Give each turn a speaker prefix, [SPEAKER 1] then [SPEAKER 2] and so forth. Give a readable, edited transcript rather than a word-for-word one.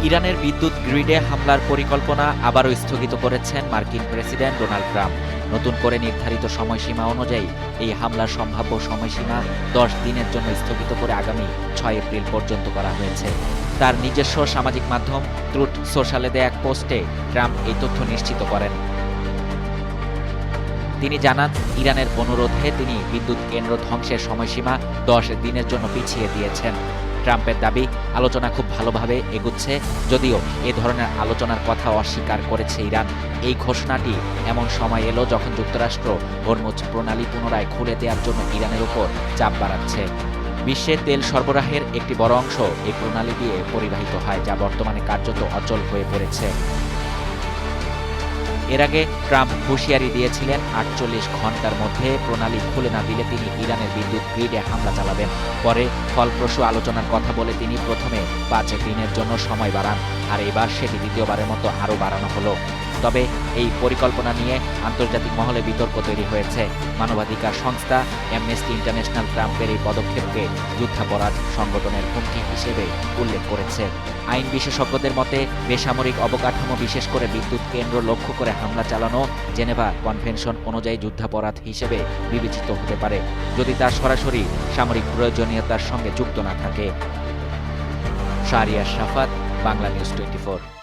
[SPEAKER 1] ইরানের বিদ্যুৎ গ্রিডে হামলার পরিকল্পনা আবারও স্থগিত করেছেন মার্কিন প্রেসিডেন্ট ডোনাল্ড ট্রাম্প। নতুন করে নির্ধারিত সময়সীমা অনুযায়ী এই হামলার সম্ভাব্য সময়সীমা 10 দিনের জন্য স্থগিত করে আগামী 6 এপ্রিল পর্যন্ত করা হয়েছে। তার নিজস্ব সামাজিক মাধ্যম ট্রুথ সোশ্যালে দেয়া এক পোস্টে ট্রাম্প এই তথ্য নিশ্চিত করেন। তিনি জানান, ইরানের অনুরোধে তিনি বিদ্যুৎ কেন্দ্র ধ্বংসের সময়সীমা 10 দিনের জন্য পিছিয়ে দিয়েছেন। ট্রাম্পের দাবি, আলোচনা খুব ভালোভাবে এগুচ্ছে, যদিও এ ধরনের আলোচনার কথা অস্বীকার করেছে ইরান। এই ঘোষণাটি এমন সময় এলো যখন যুক্তরাষ্ট্র হরমুজ প্রণালী পুনরায় খুলে দেওয়ার জন্য ইরানের উপর চাপ বাড়াচ্ছে। বিশ্বের তেল সরবরাহের একটি বড় অংশ এই প্রণালী দিয়ে পরিবাহিত হয়, যা বর্তমানে কার্যত অচল হয়ে পড়েছে। এর আগে ট্রাম্প হুঁশিয়ারি দিয়েছিলেন 48 ঘন্টার মধ্যে প্রণালী খুলে না দিলে তিনি ইরানের বিদ্যুৎ গ্রিডে হামলা চালাবেন। পরে ফলপ্রসূ আলোচনার কথা বলে তিনি প্রথমে 5 দিনের জন্য সময় বাড়ান, আর এবার সেটি দ্বিতীয়বারের মতো আরও বাড়ানো হলো। তবে এই পরিকল্পনা নিয়ে আন্তর্জাতিক মহলে বিতর্ক তৈরি হয়েছে। মানবাধিকার সংস্থা অ্যামনেস্টি ইন্টারন্যাশনাল ট্রাম্পের এই পদক্ষেপকে যুদ্ধাপরাধ সংগঠনের হুমকি হিসেবে উল্লেখ করেছে। আইন বিশেষজ্ঞদের মতে, বেসামরিক অবকাঠামো, বিশেষ করে বিদ্যুৎ কেন্দ্র লক্ষ্য করে হামলা চালানো জেনেভা কনভেনশন অনুযায়ী যুদ্ধাপরাধ হিসেবে বিবেচিত হতে পারে, যদি তা সরাসরি সামরিক প্রয়োজনীয়তার সঙ্গে যুক্ত না থাকে। শাহরিয়ার শাফাত, বাংলা নিউজ 24।